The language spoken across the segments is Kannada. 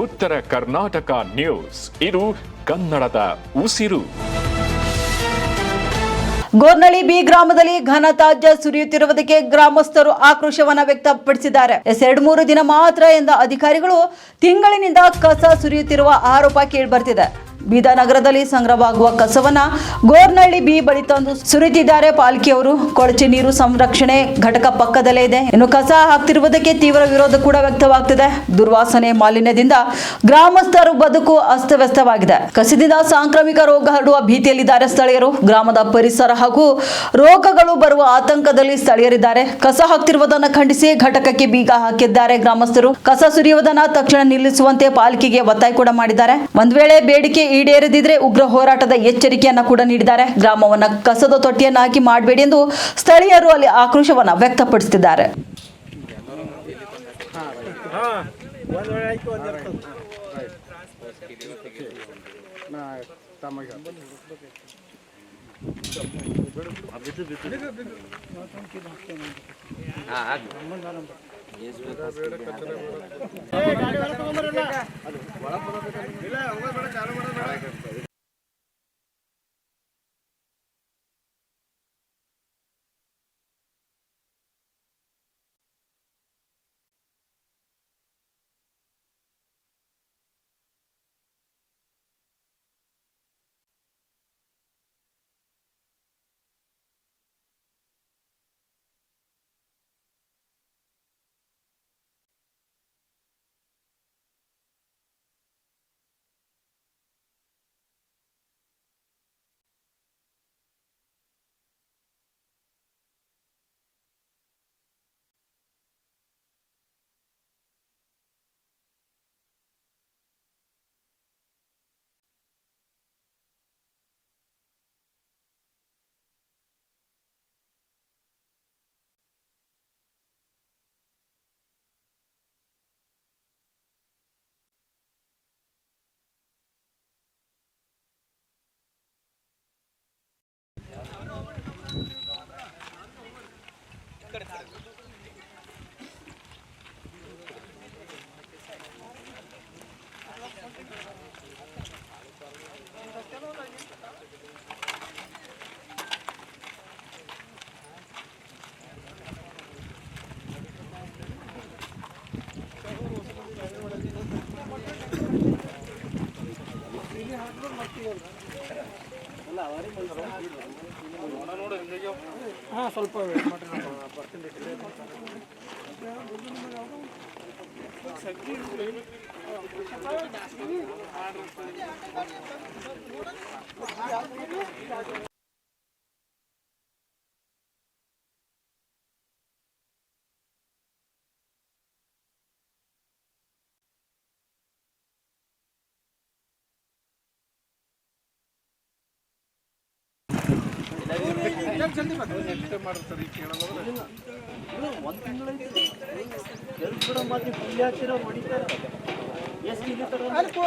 ಉತ್ತರ ಕರ್ನಾಟಕ ನ್ಯೂಸ್. ಇದು ಕನ್ನಡದ ಉಸಿರು. ಗೋರ್ನಳ್ಳಿ ಬಿ ಗ್ರಾಮದಲ್ಲಿ ಘನ ತ್ಯಾಜ್ಯ ಸುರಿಯುತ್ತಿರುವುದಕ್ಕೆ ಗ್ರಾಮಸ್ಥರು ಆಕ್ರೋಶವನ್ನ ವ್ಯಕ್ತಪಡಿಸಿದ್ದಾರೆ. 2-3 ದಿನ ಮಾತ್ರ ಎಂದ ಅಧಿಕಾರಿಗಳು ತಿಂಗಳಿನಿಂದ ಕಸ ಸುರಿಯುತ್ತಿರುವ ಆರೋಪ ಕೇಳಿಬರ್ತಿದೆ. ಬೀದರ್ ನಗರದಲ್ಲಿ ಸಂಗ್ರಹವಾಗುವ ಕಸವನ್ನ ಗೋರ್ನಳ್ಳಿ ಬಿ ಬಳಿ ತಂದು ಸುರಿಯುತ್ತಿದ್ದಾರೆ ಪಾಲಿಕೆಯವರು. ಕೊಳಚೆ ನೀರು ಸಂರಕ್ಷಣೆ ಘಟಕ ಪಕ್ಕದಲ್ಲೇ ಇದೆ. ಇನ್ನು ಕಸ ಹಾಕ್ತಿರುವುದಕ್ಕೆ ತೀವ್ರ ವಿರೋಧ ಕೂಡ ವ್ಯಕ್ತವಾಗ್ತಿದೆ. ದುರ್ವಾಸನೆ ಮಾಲಿನ್ಯದಿಂದ ಗ್ರಾಮಸ್ಥರ ಬದುಕು ಅಸ್ತವ್ಯಸ್ತವಾಗಿದೆ. ಕಸದಿಂದ ಸಾಂಕ್ರಾಮಿಕ ರೋಗ ಹರಡುವ ಭೀತಿಯಲ್ಲಿದ್ದಾರೆ ಸ್ಥಳೀಯರು. ಗ್ರಾಮದ ಪರಿಸರ ಹಾಗೂ ರೋಗಗಳು ಬರುವ ಆತಂಕದಲ್ಲಿ ಸ್ಥಳೀಯರಿದ್ದಾರೆ. ಕಸ ಹಾಕ್ತಿರುವುದನ್ನು ಖಂಡಿಸಿ ಘಟಕಕ್ಕೆ ಬೀಗ ಹಾಕಿದ್ದಾರೆ ಗ್ರಾಮಸ್ಥರು. ಕಸ ಸುರಿಯುವುದನ್ನು ತಕ್ಷಣ ನಿಲ್ಲಿಸುವಂತೆ ಪಾಲಿಕೆಗೆ ಒತ್ತಾಯ ಕೂಡ ಮಾಡಿದ್ದಾರೆ. ಒಂದ್ ವೇಳೆ ಬೇಡಿಕೆ ಈಡೇರದಿದ್ರೆ ಉಗ್ರ ಹೋರಾಟದ ಎಚ್ಚರಿಕೆಯನ್ನ ಕೂಡ ನೀಡಿದ್ದಾರೆ. ಗ್ರಾಮವನ್ನ ಕಸದ ತೊಟ್ಟಿಯನ್ನಾಗಿ ಮಾಡಬೇಡಿ ಎಂದು ಸ್ಥಳೀಯರು ಅಲ್ಲಿ ಆಕ್ರೋಶವನ್ನ ವ್ಯಕ್ತಪಡಿಸುತ್ತಿದ್ದಾರೆ. ಸ್ವಲ್ಪ ಜಲ್ದಿ ನೆಕ್ಸ್ಟ್ ಮಾಡ್ತಾರೆ ಒಂದು ತಿಂಗಳೈತಿ ಕೆಲಸ ಕೂಡ ಮತ್ತೆ ಪುಲ್ಯ ಹಾಕ್ತಿರೋ ಹೊಡಿತಾರೆ. ಎಷ್ಟು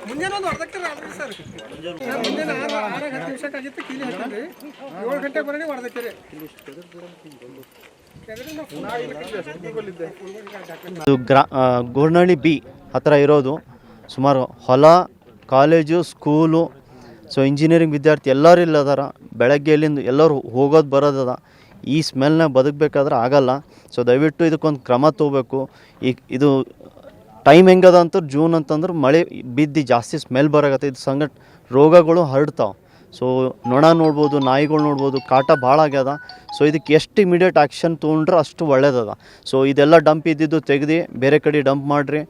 ಮುಂಜಾನೆ ಒಂದು ಅರ್ಧಕ್ಕೆ ಸರ್ ಮುಂಜಾನೆ 6-10 ನಿಮಿಷಕ್ಕಾಗಿತ್ತು ಕೀಲಿ ಹಾಕಿದ್ರಿ 7 ಗಂಟೆಗೆ ಬರೋಣ ಹೊಡೆದಕ್ಕೆ ಗೋರ್ನಳ್ಳಿ ಬಿ ಹತ್ತಿರ ಇರೋದು. ಸುಮಾರು ಹೊಲ, ಕಾಲೇಜು, ಸ್ಕೂಲು, ಸೊ ಇಂಜಿನಿಯರಿಂಗ್ ವಿದ್ಯಾರ್ಥಿ ಎಲ್ಲರೂ ಇಲ್ಲದಾರ. ಬೆಳಗ್ಗೆ ಎಲ್ಲಿಂದ ಎಲ್ಲರೂ ಹೋಗೋದು ಬರೋದದ. ಈ ಸ್ಮೆಲ್ನ ಬದುಕಬೇಕಾದ್ರೆ ಆಗಲ್ಲ. ಸೊ ದಯವಿಟ್ಟು ಇದಕ್ಕೊಂದು ಕ್ರಮ ತೊಗೋಬೇಕು. ಇದು ಟೈಮ್ ಹೆಂಗದ ಅಂತ ಜೂನ್ ಅಂತಂದ್ರೆ ಮಳೆ ಬಿದ್ದು ಜಾಸ್ತಿ ಸ್ಮೆಲ್ ಬರಾಗತ್ತೆ. ಇದು ಸಂಗಟ ರೋಗಗಳು ಹರಡ್ತಾವೆ. ಸೊ ನೊಣ ನೋಡ್ಬೋದು, ನಾಯಿಗಳು ನೋಡ್ಬೋದು, ಕಾಟ ಭಾಳ ಆಗ್ಯದ. ಸೊ ಇದಕ್ಕೆ ಎಷ್ಟು ಇಮಿಡಿಯೇಟ್ ಆ್ಯಕ್ಷನ್ ತೊಗೊಂಡ್ರೆ ಅಷ್ಟು ಒಳ್ಳೇದದ. ಸೊ ಇದೆಲ್ಲ ಡಂಪ್ ಇದ್ದಿದ್ದು ತೆಗೆದು ಬೇರೆ ಕಡೆ ಡಂಪ್ ಮಾಡಿರಿ.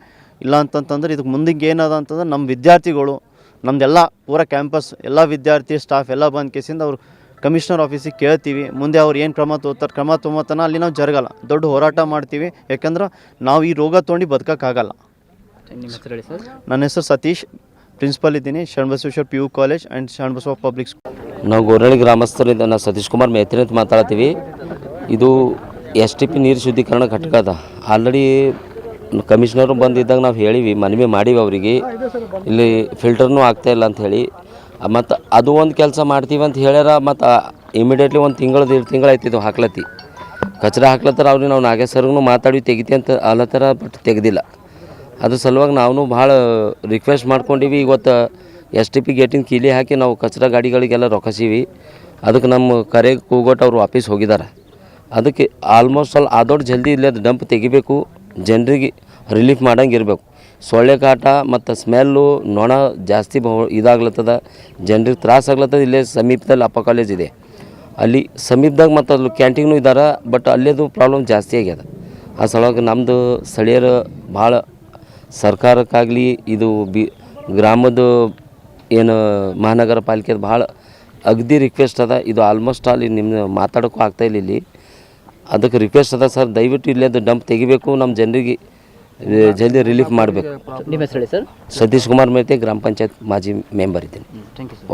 ಇಲ್ಲ ಅಂತಂತಂದ್ರೆ ಇದಕ್ಕೆ ಮುಂದಿಗೆ ಏನದ ಅಂತಂದ್ರೆ ನಮ್ಮ ವಿದ್ಯಾರ್ಥಿಗಳು ನಮ್ಮದೆಲ್ಲ ಪೂರ ಕ್ಯಾಂಪಸ್ ಎಲ್ಲ ವಿದ್ಯಾರ್ಥಿ ಸ್ಟಾಫ್ ಎಲ್ಲ ಬಂದು ಕೇಸಿಂದ ಅವ್ರು ಕಮಿಷನರ್ ಆಫೀಸಿಗೆ ಕೇಳ್ತೀವಿ. ಮುಂದೆ ಅವ್ರು ಏನು ಕ್ರಮ ತೊಗೊತಾನ ಅಲ್ಲಿ ನಾವು ಜರಗಲ್ಲ, ದೊಡ್ಡ ಹೋರಾಟ ಮಾಡ್ತೀವಿ. ಯಾಕಂದ್ರೆ ನಾವು ಈ ರೋಗ ತೊಗೊಂಡು ಬದುಕೋಕ್ಕಾಗಲ್ಲ. ನನ್ನ ಹೆಸರು ಸತೀಶ್, ಪ್ರಿನ್ಸಿಪಲ್ ಇದ್ದೀನಿ, Sharanabasaveshwara PU college and Sharanabasava public school. ನಾವು ಗೋರ್ನಳ್ಳಿ ಗ್ರಾಮಸ್ಥರಿಂದ ನಾವು ಸತೀಶ್ ಕುಮಾರ್ ಮೇತ್ರಿ ಅಂತ ಮಾತಾಡ್ತೀವಿ. ಇದು STP ನೀರು ಶುದ್ಧೀಕರಣ ಘಟಕ ಅದ. ಆಲ್ರೆಡಿ ಕಮಿಷನರು ಬಂದಿದ್ದಾಗ ನಾವು ಹೇಳಿವಿ, ಮನವಿ ಮಾಡೀವಿ ಅವರಿಗೆ, ಇಲ್ಲಿ ಫಿಲ್ಟರ್ನೂ ಆಗ್ತಾಯಿಲ್ಲ ಅಂತ ಹೇಳಿ. ಮತ್ತು ಅದು ಒಂದು ಕೆಲಸ ಮಾಡ್ತೀವಿ ಅಂತ ಹೇಳ್ಯಾರ. ಮತ್ತು ಇಮಿಡಿಯೇಟ್ಲಿ ಒಂದು ತಿಂಗಳು 1.5 ತಿಂಗಳು ಆಯ್ತಿದ್ದು ಹಾಕ್ಲತ್ತಿ ಕಚ್ರ ಹಾಕ್ಲತ್ತಾರ. ಅವ್ರಿಗೆ ನಾವು ನಾಗೇಶ್ವರ್ಗೂ ಮಾತಾಡಿ ತೆಗಿತಿ ಅಂತ ಅಲ್ಲತ್ತಾರ, ಬಟ್ ತೆಗ್ದಿಲ್ಲ. ಅದು ಸಲುವಾಗಿ ನಾವು ಭಾಳ ರಿಕ್ವೆಸ್ಟ್ ಮಾಡ್ಕೊಂಡಿವಿ. ಇವತ್ತು STP ಗೇಟಿನ ಕೀಲಿ ಹಾಕಿ ನಾವು ಕಚ್ರ ಗಾಡಿಗಳಿಗೆಲ್ಲ ರೊಕ್ಕಸೀವಿ. ಅದಕ್ಕೆ ನಮ್ಮ ಕರೆಗೆ ಕೂಗೊಟ್ಟು ಅವ್ರು ವಾಪಸ್ ಹೋಗಿದ್ದಾರೆ. ಅದಕ್ಕೆ ಆಲ್ಮೋಸ್ಟ್ ಆದೊಟ್ಟು ಜಲ್ದಿ ಇಲ್ಲೇ ಡಂಪ್ ತೆಗಿಬೇಕು, ಜನರಿಗೆ ರಿಲೀಫ್ ಮಾಡಂಗೆ ಇರಬೇಕು. ಸೊಳ್ಳೆ ಕಾಟ ಮತ್ತು ಸ್ಮೆಲ್ಲು ನೊಣ ಜಾಸ್ತಿ ಇದಾಗ್ಲತ್ತದ, ಜನರಿಗೆ ತ್ರಾಸ ಆಗ್ಲತ್ತದ. ಇಲ್ಲೇ ಸಮೀಪದಲ್ಲಿ ಅಪ್ಪ ಕಾಲೇಜ್ ಇದೆ, ಅಲ್ಲಿ ಸಮೀಪದಾಗ ಮತ್ತು ಅಲ್ಲಿ ಕ್ಯಾಂಟೀನು ಇದ್ದಾರೆ, ಬಟ್ ಅಲ್ಲೇದು ಪ್ರಾಬ್ಲಮ್ ಜಾಸ್ತಿ ಆಗ್ಯದ. ಆ ಸಲುವಾಗಿ ನಮ್ಮದು ಸ್ಥಳೀಯರು ಭಾಳ ಸರ್ಕಾರಕ್ಕಾಗಲಿ ಇದು ಗ್ರಾಮದ ಏನು ಮಹಾನಗರ ಪಾಲಿಕೆ ಭಾಳ ಅಗದಿ ರಿಕ್ವೆಸ್ಟ್ ಅದ. ಇದು ಆಲ್ಮೋಸ್ಟ್ ಅಲ್ಲಿ ನಿಮ್ಮ ಮಾತಾಡೋಕ್ಕೂ ಆಗ್ತಾಯಿಲ್ಲ ಇಲ್ಲಿ. ಅದಕ್ಕೆ ರಿಕ್ವೆಸ್ಟ್ ಅದ ಸರ್, ದಯವಿಟ್ಟು ಇಲ್ಲೇ ಡಂಪ್ ತೆಗಿಬೇಕು, ನಮ್ಮ ಜನರಿಗೆ ಜಲ್ದಿ ರಿಲೀಫ್ ಮಾಡಬೇಕು. ನಿಮ್ಮ ಹೆಸರು ಹೇಳಿ ಸರ್. ಸತೀಶ್ ಕುಮಾರ್ ಮೇತೆ, ಗ್ರಾಮ ಪಂಚಾಯತ್ ಮಾಜಿ ಮೆಂಬರ್ ಇದ್ದೀನಿ.